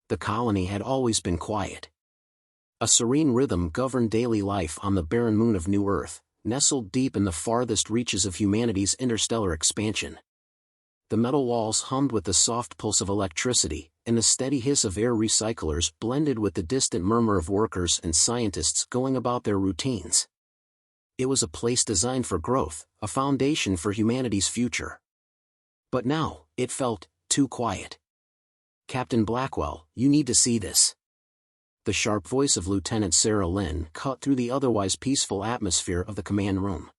The colony had always been quiet. A serene rhythm governed daily life on the barren moon of New Earth, nestled deep in the farthest reaches of humanity's interstellar expansion. The metal walls hummed with the soft pulse of electricity, and the steady hiss of air recyclers blended with the distant murmur of workers and scientists going about their routines. It was a place designed for growth, a foundation for humanity's future. But now, it felt too quiet. "Captain Blackwell, you need to see this." The sharp voice of Lieutenant Sarah Lynn cut through the otherwise peaceful atmosphere of the command room.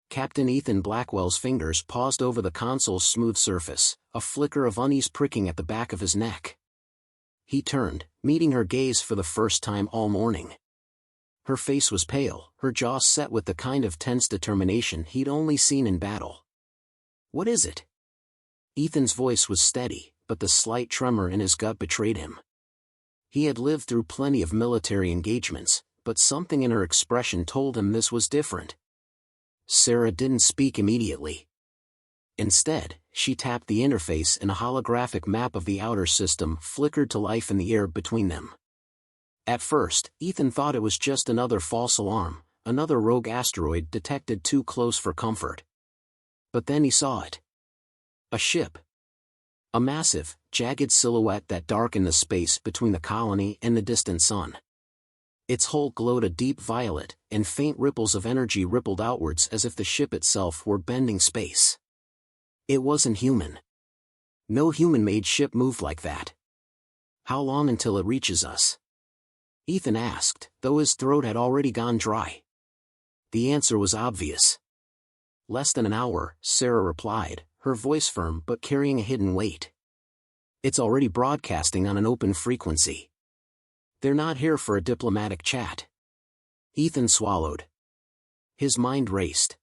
Captain Ethan Blackwell's fingers paused over the console's smooth surface, a flicker of unease pricking at the back of his neck. He turned, meeting her gaze for the first time all morning. Her face was pale, her jaw set with the kind of tense determination he'd only seen in battle. "What is it?" Ethan's voice was steady, but the slight tremor in his gut betrayed him. He had lived through plenty of military engagements, but something in her expression told him this was different. Sarah didn't speak immediately. Instead, she tapped the interface and a holographic map of the outer system flickered to life in the air between them. At first, Ethan thought it was just another false alarm, another rogue asteroid detected too close for comfort. But then he saw it. A ship. A massive, jagged silhouette that darkened the space between the colony and the distant sun. Its hull glowed a deep violet, and faint ripples of energy rippled outwards as if the ship itself were bending space. It wasn't human. No human-made ship moved like that. "How long until it reaches us?" Ethan asked, though his throat had already gone dry. The answer was obvious. "Less than an hour," Sarah replied, her voice firm but carrying a hidden weight. "It's already broadcasting on an open frequency. They're not here for a diplomatic chat." Ethan swallowed. His mind raced.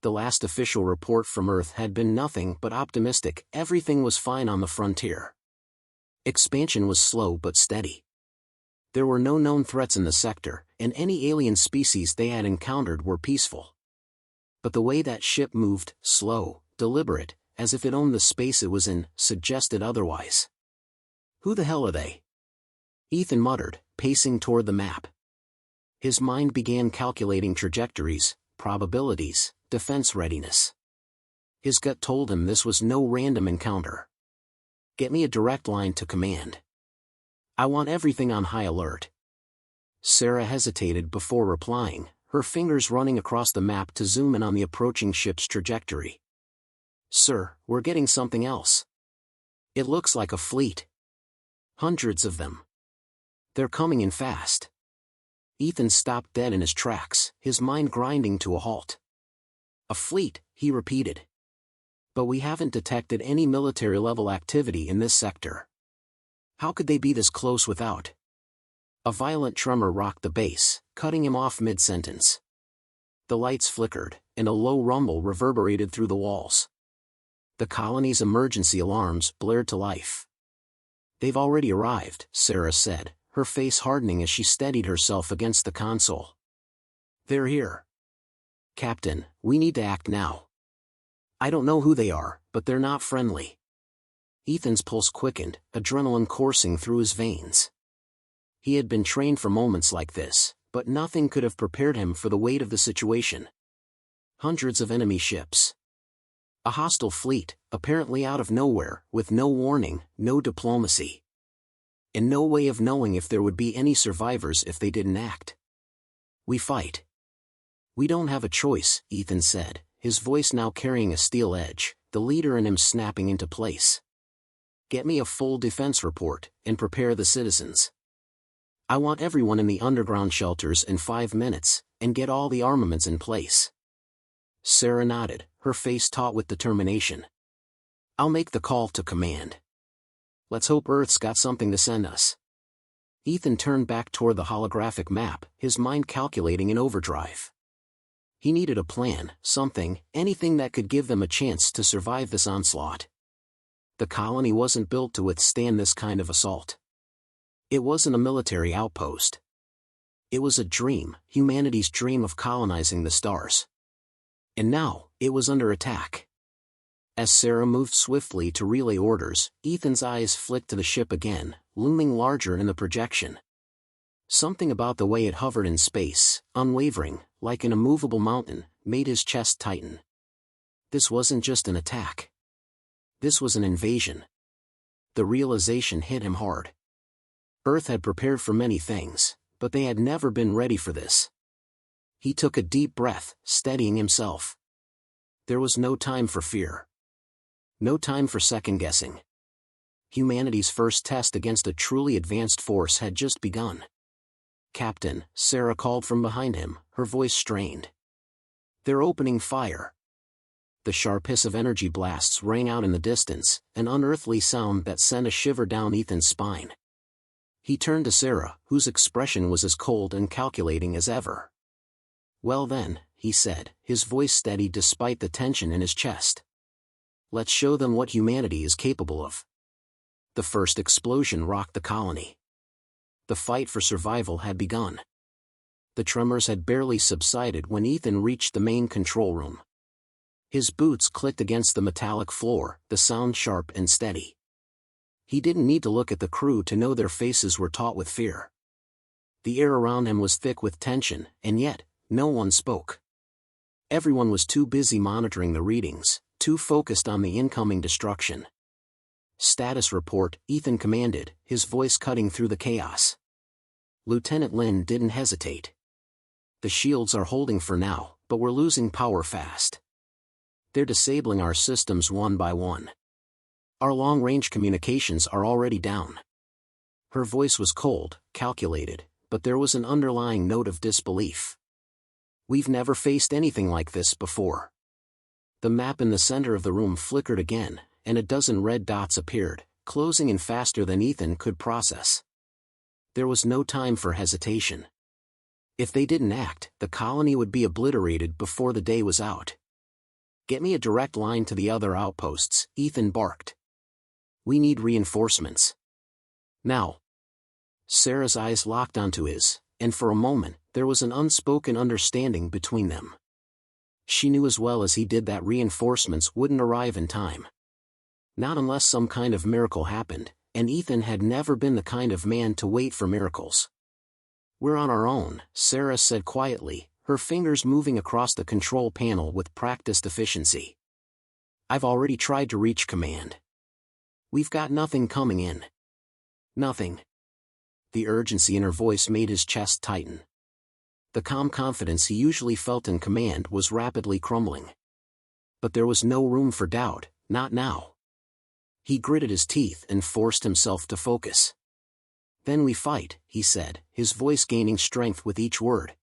The last official report from Earth had been nothing but optimistic. Everything was fine on the frontier. Expansion was slow but steady. There were no known threats in the sector, and any alien species they had encountered were peaceful. But the way that ship moved, slow, deliberate, as if it owned the space it was in, suggested otherwise. "Who the hell are they?" Ethan muttered, pacing toward the map. His mind began calculating trajectories, probabilities, defense readiness. His gut told him this was no random encounter. "Get me a direct line to command. I want everything on high alert." Sarah hesitated before replying, her fingers running across the map to zoom in on the approaching ship's trajectory. "Sir, we're getting something else. It looks like a fleet. Hundreds of them. They're coming in fast." Ethan stopped dead in his tracks, his mind grinding to a halt. "A fleet," he repeated. "But we haven't detected any military-level activity in this sector. How could they be this close without?" A violent tremor rocked the base, cutting him off mid-sentence. The lights flickered, and a low rumble reverberated through the walls. The colony's emergency alarms blared to life. "They've already arrived," Sarah said, her face hardening as she steadied herself against the console. "They're here. Captain, we need to act now. I don't know who they are, but they're not friendly." Ethan's pulse quickened, adrenaline coursing through his veins. He had been trained for moments like this, but nothing could have prepared him for the weight of the situation. Hundreds of enemy ships. A hostile fleet, apparently out of nowhere, with no warning, no diplomacy. And no way of knowing if there would be any survivors if they didn't act. "We fight. We don't have a choice," Ethan said, his voice now carrying a steel edge, the leader in him snapping into place. "Get me a full defense report, and prepare the citizens. I want everyone in the underground shelters in 5 minutes, and get all the armaments in place." Sarah nodded, her face taut with determination. "I'll make the call to command. Let's hope Earth's got something to send us." Ethan turned back toward the holographic map, his mind calculating in overdrive. He needed a plan, something, anything that could give them a chance to survive this onslaught. The colony wasn't built to withstand this kind of assault. It wasn't a military outpost. It was a dream, humanity's dream of colonizing the stars. And now, it was under attack. As Sarah moved swiftly to relay orders, Ethan's eyes flicked to the ship again, looming larger in the projection. Something about the way it hovered in space, unwavering, like an immovable mountain, made his chest tighten. This wasn't just an attack. This was an invasion. The realization hit him hard. Earth had prepared for many things, but they had never been ready for this. He took a deep breath, steadying himself. There was no time for fear. No time for second-guessing. Humanity's first test against a truly advanced force had just begun. "Captain," Sarah called from behind him, her voice strained. "They're opening fire." The sharp hiss of energy blasts rang out in the distance, an unearthly sound that sent a shiver down Ethan's spine. He turned to Sarah, whose expression was as cold and calculating as ever. "Well then," he said, his voice steady despite the tension in his chest. "Let's show them what humanity is capable of." The first explosion rocked the colony. The fight for survival had begun. The tremors had barely subsided when Ethan reached the main control room. His boots clicked against the metallic floor, the sound sharp and steady. He didn't need to look at the crew to know their faces were taut with fear. The air around him was thick with tension, and yet, no one spoke. Everyone was too busy monitoring the readings, too focused on the incoming destruction. "Status report," Ethan commanded, his voice cutting through the chaos. Lieutenant Lin didn't hesitate. "The shields are holding for now, but we're losing power fast. They're disabling our systems one by one. Our long-range communications are already down." Her voice was cold, calculated, but there was an underlying note of disbelief. "We've never faced anything like this before." The map in the center of the room flickered again, and a dozen red dots appeared, closing in faster than Ethan could process. There was no time for hesitation. If they didn't act, the colony would be obliterated before the day was out. "Get me a direct line to the other outposts," Ethan barked. "We need reinforcements. Now." Sarah's eyes locked onto his, and for a moment, there was an unspoken understanding between them. She knew as well as he did that reinforcements wouldn't arrive in time. Not unless some kind of miracle happened, and Ethan had never been the kind of man to wait for miracles. "We're on our own," Sarah said quietly, her fingers moving across the control panel with practiced efficiency. "I've already tried to reach command. We've got nothing coming in. Nothing." The urgency in her voice made his chest tighten. The calm confidence he usually felt in command was rapidly crumbling. But there was no room for doubt, not now. He gritted his teeth and forced himself to focus. "Then we fight," he said, his voice gaining strength with each word.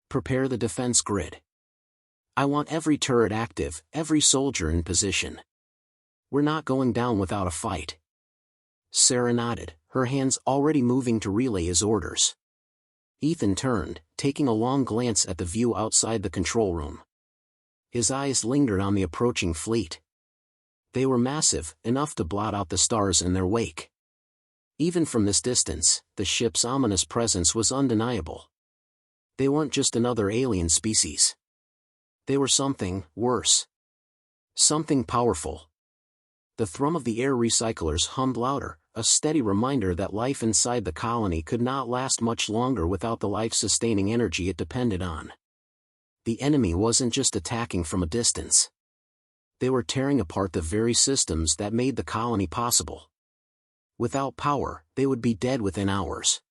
"Prepare the defense grid. I want every turret active, every soldier in position. We're not going down without a fight." Sarah nodded, her hands already moving to relay his orders. Ethan turned, taking a long glance at the view outside the control room. His eyes lingered on the approaching fleet. They were massive, enough to blot out the stars in their wake. Even from this distance, the ship's ominous presence was undeniable. They weren't just another alien species. They were something worse. Something powerful. The thrum of the air recyclers hummed louder, a steady reminder that life inside the colony could not last much longer without the life-sustaining energy it depended on. The enemy wasn't just attacking from a distance. They were tearing apart the very systems that made the colony possible. Without power, they would be dead within hours.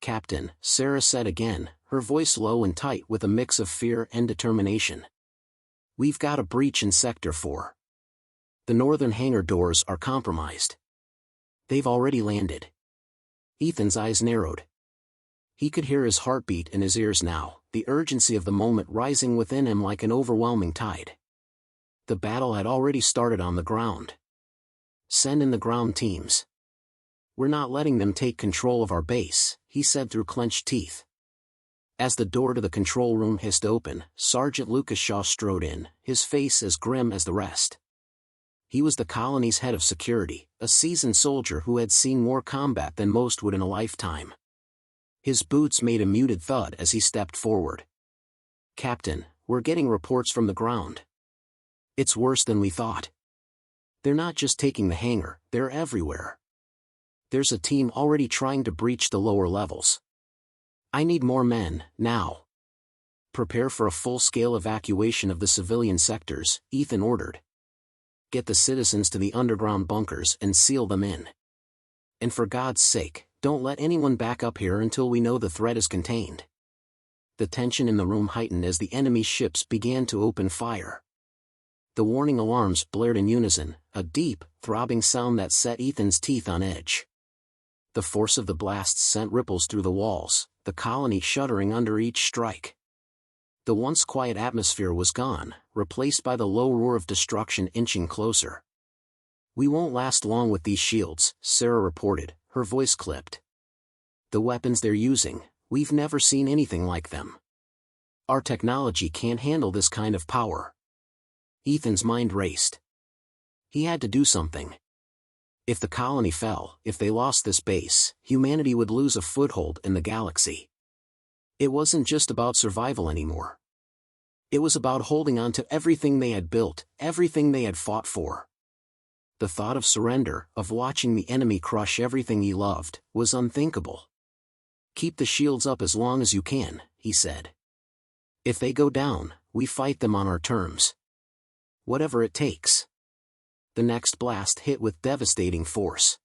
"Captain," Sarah said again, her voice low and tight with a mix of fear and determination. "We've got a breach in Sector 4. The northern hangar doors are compromised. They've already landed." Ethan's eyes narrowed. He could hear his heartbeat in his ears now, the urgency of the moment rising within him like an overwhelming tide. The battle had already started on the ground. "Send in the ground teams. We're not letting them take control of our base," he said through clenched teeth. As the door to the control room hissed open, Sergeant Lucas Shaw strode in, his face as grim as the rest. He was the colony's head of security, a seasoned soldier who had seen more combat than most would in a lifetime. His boots made a muted thud as he stepped forward. "Captain, we're getting reports from the ground. It's worse than we thought. They're not just taking the hangar, they're everywhere." There's a team already trying to breach the lower levels. I need more men, now. Prepare for a full-scale evacuation of the civilian sectors, Ethan ordered. Get the citizens to the underground bunkers and seal them in. And for God's sake, don't let anyone back up here until we know the threat is contained. The tension in the room heightened as the enemy ships began to open fire. The warning alarms blared in unison, a deep, throbbing sound that set Ethan's teeth on edge. The force of the blasts sent ripples through the walls, the colony shuddering under each strike. The once quiet atmosphere was gone, replaced by the low roar of destruction inching closer. "We won't last long with these shields," Sarah reported, her voice clipped. "The weapons they're using, we've never seen anything like them. Our technology can't handle this kind of power." Ethan's mind raced. He had to do something. If the colony fell, if they lost this base, humanity would lose a foothold in the galaxy. It wasn't just about survival anymore. It was about holding on to everything they had built, everything they had fought for. The thought of surrender, of watching the enemy crush everything he loved, was unthinkable. "Keep the shields up as long as you can," he said. "If they go down, we fight them on our terms. Whatever it takes." The next blast hit with devastating force.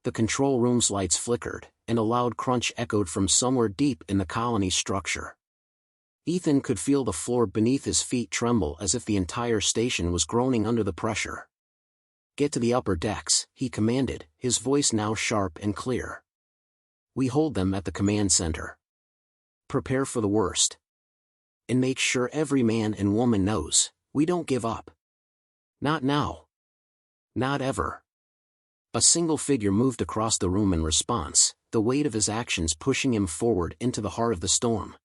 The control room's lights flickered, and a loud crunch echoed from somewhere deep in the colony's structure. Ethan could feel the floor beneath his feet tremble as if the entire station was groaning under the pressure. "Get to the upper decks," he commanded, his voice now sharp and clear. "We hold them at the command center. Prepare for the worst. And make sure every man and woman knows, we don't give up. Not now. Not ever." A single figure moved across the room in response, the weight of his actions pushing him forward into the heart of the storm.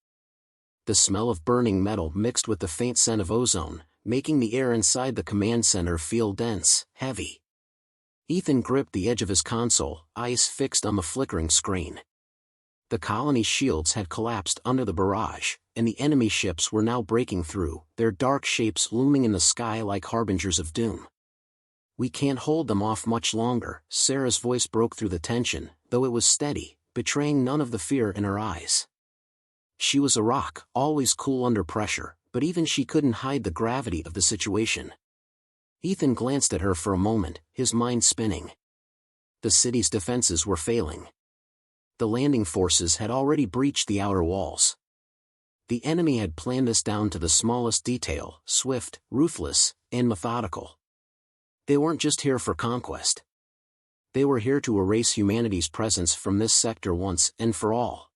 The smell of burning metal mixed with the faint scent of ozone, making the air inside the command center feel dense, heavy. Ethan gripped the edge of his console, eyes fixed on the flickering screen. The colony's shields had collapsed under the barrage, and the enemy ships were now breaking through, their dark shapes looming in the sky like harbingers of doom. "We can't hold them off much longer," Sarah's voice broke through the tension, though it was steady, betraying none of the fear in her eyes. She was a rock, always cool under pressure, but even she couldn't hide the gravity of the situation. Ethan glanced at her for a moment, his mind spinning. The city's defenses were failing. The landing forces had already breached the outer walls. The enemy had planned this down to the smallest detail, swift, ruthless, and methodical. They weren't just here for conquest. They were here to erase humanity's presence from this sector once and for all.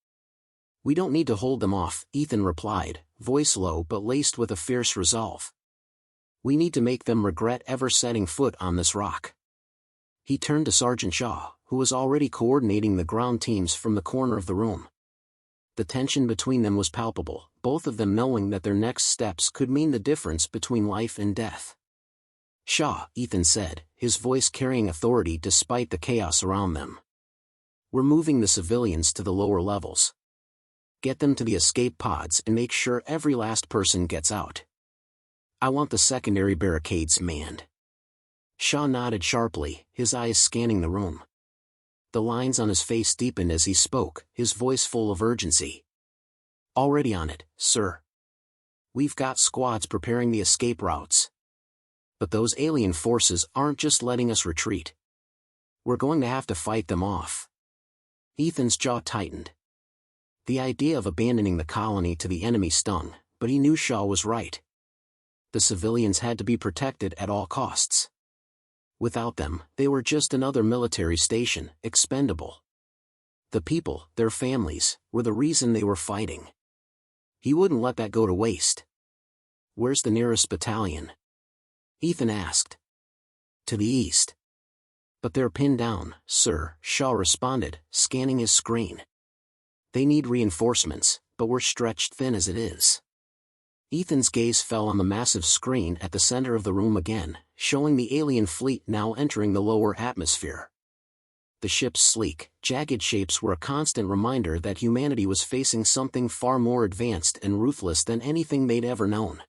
"We don't need to hold them off," Ethan replied, voice low but laced with a fierce resolve. "We need to make them regret ever setting foot on this rock." He turned to Sergeant Shaw, who was already coordinating the ground teams from the corner of the room. The tension between them was palpable, both of them knowing that their next steps could mean the difference between life and death. "Shaw," Ethan said, his voice carrying authority despite the chaos around them. "We're moving the civilians to the lower levels. Get them to the escape pods and make sure every last person gets out. I want the secondary barricades manned." Shaw nodded sharply, his eyes scanning the room. The lines on his face deepened as he spoke, his voice full of urgency. "Already on it, sir. We've got squads preparing the escape routes. But those alien forces aren't just letting us retreat. We're going to have to fight them off." Ethan's jaw tightened. The idea of abandoning the colony to the enemy stung, but he knew Shaw was right. The civilians had to be protected at all costs. Without them, they were just another military station, expendable. The people, their families, were the reason they were fighting. He wouldn't let that go to waste. "Where's the nearest battalion?" Ethan asked. "To the east." "But they're pinned down, sir," Shaw responded, scanning his screen. "They need reinforcements, but we're stretched thin as it is." Ethan's gaze fell on the massive screen at the center of the room again, showing the alien fleet now entering the lower atmosphere. The ship's sleek, jagged shapes were a constant reminder that humanity was facing something far more advanced and ruthless than anything they'd ever known.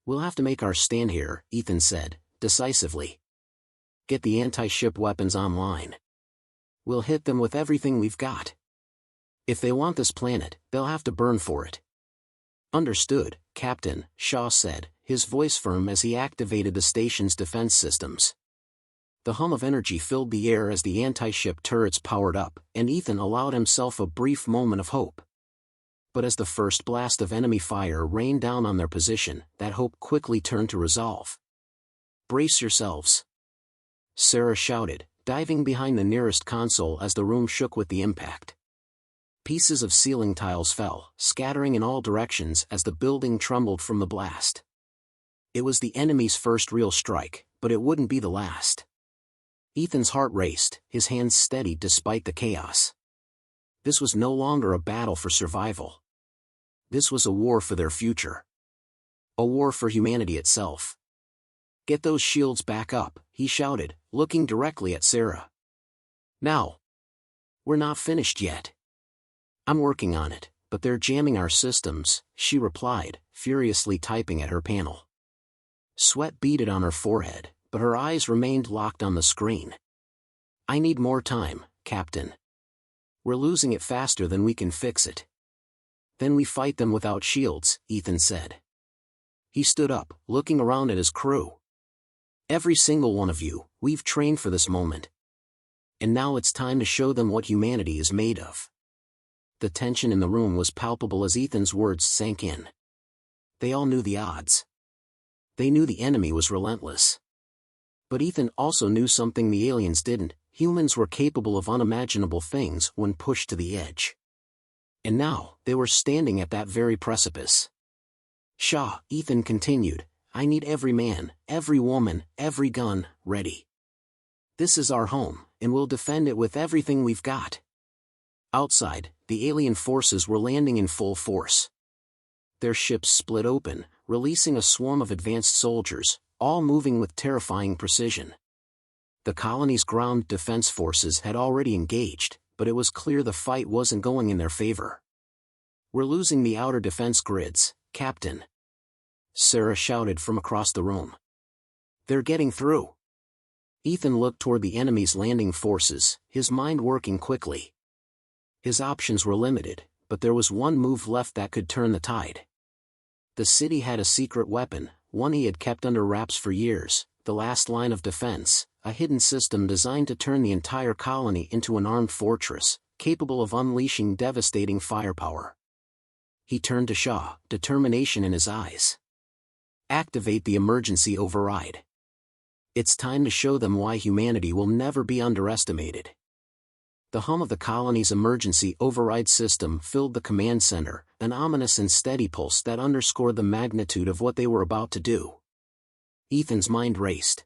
"We'll have to make our stand here," Ethan said, decisively. "Get the anti-ship weapons online. We'll hit them with everything we've got. If they want this planet, they'll have to burn for it. Understood, Captain, Shaw said, his voice firm as he activated the station's defense systems. The hum of energy filled the air as the anti-ship turrets powered up, and Ethan allowed himself a brief moment of hope. But as the first blast of enemy fire rained down on their position, that hope quickly turned to resolve. "Brace yourselves," Sarah shouted, diving behind the nearest console as the room shook with the impact. Pieces of ceiling tiles fell, scattering in all directions as the building trembled from the blast. It was the enemy's first real strike, but it wouldn't be the last. Ethan's heart raced, his hands steady despite the chaos. This was no longer a battle for survival. This was a war for their future. A war for humanity itself. "Get those shields back up," he shouted, looking directly at Sarah. "Now. We're not finished yet." "I'm working on it, but they're jamming our systems," she replied, furiously typing at her panel. Sweat beaded on her forehead, but her eyes remained locked on the screen. "I need more time, Captain. We're losing it faster than we can fix it." "Then we fight them without shields," Ethan said. He stood up, looking around at his crew. "Every single one of you, we've trained for this moment. And now it's time to show them what humanity is made of." The tension in the room was palpable as Ethan's words sank in. They all knew the odds. They knew the enemy was relentless. But Ethan also knew something the aliens didn't: humans were capable of unimaginable things when pushed to the edge. And now, they were standing at that very precipice. "Shaw," Ethan continued, "I need every man, every woman, every gun, ready. This is our home, and we'll defend it with everything we've got." Outside, the alien forces were landing in full force. Their ships split open, releasing a swarm of advanced soldiers, all moving with terrifying precision. The colony's ground defense forces had already engaged, but it was clear the fight wasn't going in their favor. "We're losing the outer defense grids, Captain," Sarah shouted from across the room. "They're getting through." Ethan looked toward the enemy's landing forces, his mind working quickly. His options were limited, but there was one move left that could turn the tide. The city had a secret weapon, one he had kept under wraps for years, the last line of defense, a hidden system designed to turn the entire colony into an armed fortress, capable of unleashing devastating firepower. He turned to Shaw, determination in his eyes. "Activate the emergency override. It's time to show them why humanity will never be underestimated." The hum of the colony's emergency override system filled the command center, an ominous and steady pulse that underscored the magnitude of what they were about to do. Ethan's mind raced.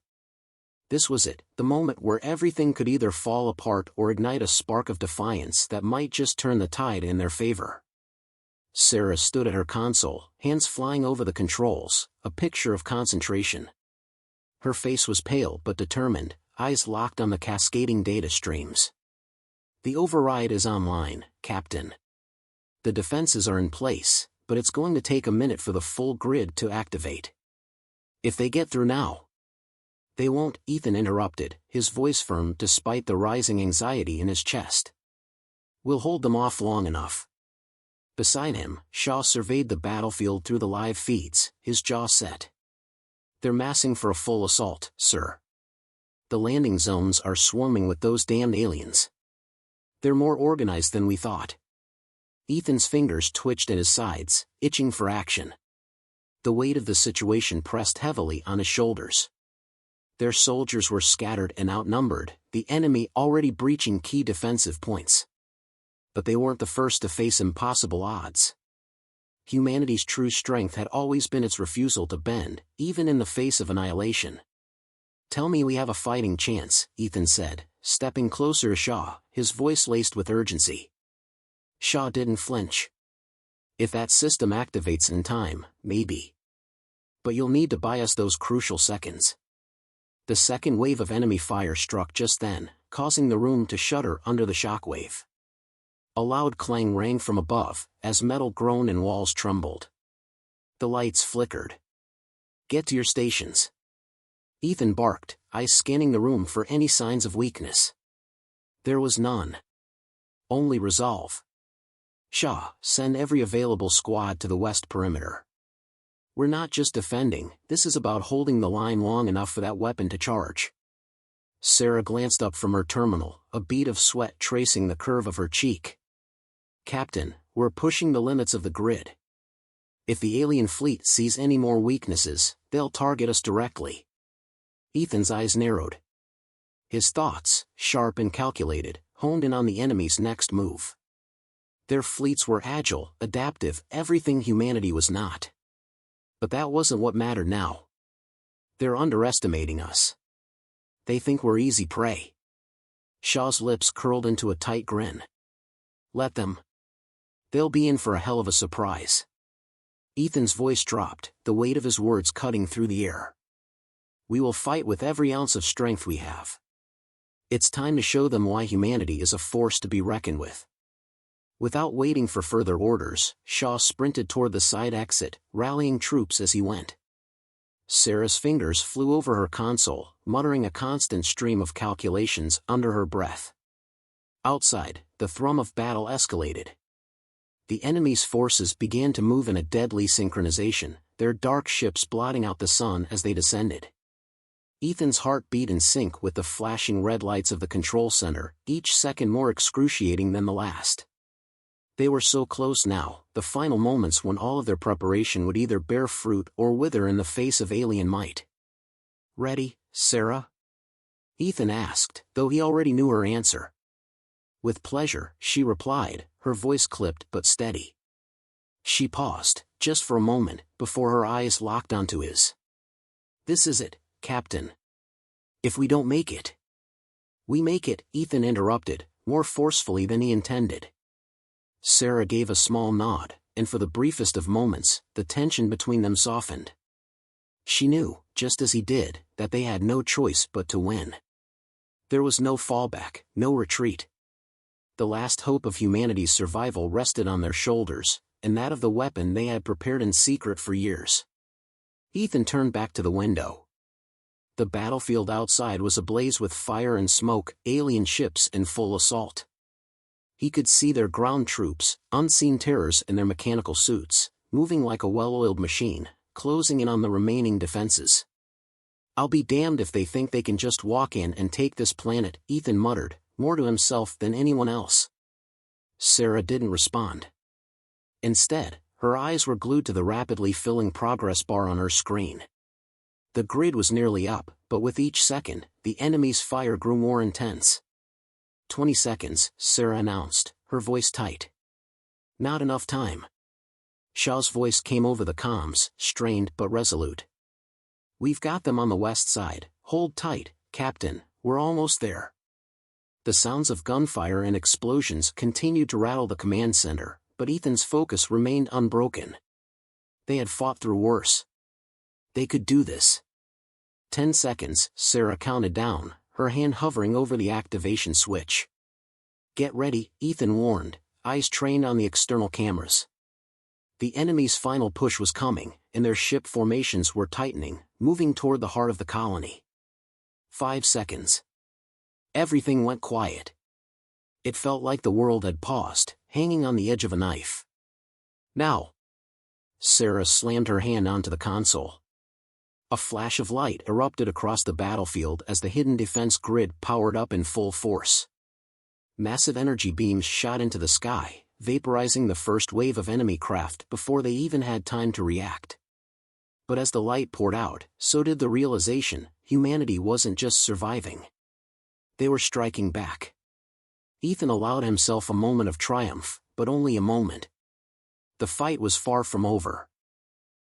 This was it, the moment where everything could either fall apart or ignite a spark of defiance that might just turn the tide in their favor. Sarah stood at her console, hands flying over the controls, a picture of concentration. Her face was pale but determined, eyes locked on the cascading data streams. "The override is online, Captain. The defenses are in place, but it's going to take a minute for the full grid to activate. If they get through now..." "They won't," Ethan interrupted, his voice firm despite the rising anxiety in his chest. "We'll hold them off long enough." Beside him, Shaw surveyed the battlefield through the live feeds, his jaw set. "They're massing for a full assault, sir. The landing zones are swarming with those damned aliens. They're more organized than we thought." Ethan's fingers twitched at his sides, itching for action. The weight of the situation pressed heavily on his shoulders. Their soldiers were scattered and outnumbered, the enemy already breaching key defensive points. But they weren't the first to face impossible odds. Humanity's true strength had always been its refusal to bend, even in the face of annihilation. "Tell me we have a fighting chance," Ethan said, stepping closer to Shaw, his voice laced with urgency. Shaw didn't flinch. "If that system activates in time, maybe. But you'll need to buy us those crucial seconds." The second wave of enemy fire struck just then, causing the room to shudder under the shockwave. A loud clang rang from above, as metal groaned and walls trembled. The lights flickered. "Get to your stations," Ethan barked, eyes scanning the room for any signs of weakness. There was none. Only resolve. Shaw, send every available squad to the west perimeter. We're not just defending, this is about holding the line long enough for that weapon to charge. Sarah glanced up from her terminal, a bead of sweat tracing the curve of her cheek. Captain, we're pushing the limits of the grid. If the alien fleet sees any more weaknesses, they'll target us directly. Ethan's eyes narrowed. His thoughts, sharp and calculated, honed in on the enemy's next move. Their fleets were agile, adaptive, everything humanity was not. But that wasn't what mattered now. They're underestimating us. They think we're easy prey. Shaw's lips curled into a tight grin. Let them. They'll be in for a hell of a surprise. Ethan's voice dropped, the weight of his words cutting through the air. We will fight with every ounce of strength we have. It's time to show them why humanity is a force to be reckoned with. Without waiting for further orders, Shaw sprinted toward the side exit, rallying troops as he went. Sarah's fingers flew over her console, muttering a constant stream of calculations under her breath. Outside, the thrum of battle escalated. The enemy's forces began to move in a deadly synchronization, their dark ships blotting out the sun as they descended. Ethan's heart beat in sync with the flashing red lights of the control center, each second more excruciating than the last. They were so close now, the final moments when all of their preparation would either bear fruit or wither in the face of alien might. Ready, Sarah? Ethan asked, though he already knew her answer. With pleasure, she replied, her voice clipped but steady. She paused, just for a moment, before her eyes locked onto his. This is it, Captain. If we don't make it. We make it, Ethan interrupted, more forcefully than he intended. Sarah gave a small nod, and for the briefest of moments, the tension between them softened. She knew, just as he did, that they had no choice but to win. There was no fallback, no retreat. The last hope of humanity's survival rested on their shoulders, and that of the weapon they had prepared in secret for years. Ethan turned back to the window. The battlefield outside was ablaze with fire and smoke, alien ships in full assault. He could see their ground troops, unseen terrors in their mechanical suits, moving like a well-oiled machine, closing in on the remaining defenses. I'll be damned if they think they can just walk in and take this planet, Ethan muttered, more to himself than anyone else. Sarah didn't respond. Instead, her eyes were glued to the rapidly filling progress bar on her screen. The grid was nearly up, but with each second, the enemy's fire grew more intense. 20 seconds, Sarah announced, her voice tight. Not enough time. Shaw's voice came over the comms, strained but resolute. We've got them on the west side, hold tight, Captain, we're almost there. The sounds of gunfire and explosions continued to rattle the command center, but Ethan's focus remained unbroken. They had fought through worse. They could do this. 10 seconds, Sarah counted down, her hand hovering over the activation switch. Get ready, Ethan warned, eyes trained on the external cameras. The enemy's final push was coming, and their ship formations were tightening, moving toward the heart of the colony. 5 seconds. Everything went quiet. It felt like the world had paused, hanging on the edge of a knife. Now. Sarah slammed her hand onto the console. A flash of light erupted across the battlefield as the hidden defense grid powered up in full force. Massive energy beams shot into the sky, vaporizing the first wave of enemy craft before they even had time to react. But as the light poured out, so did the realization, humanity wasn't just surviving. They were striking back. Ethan allowed himself a moment of triumph, but only a moment. The fight was far from over.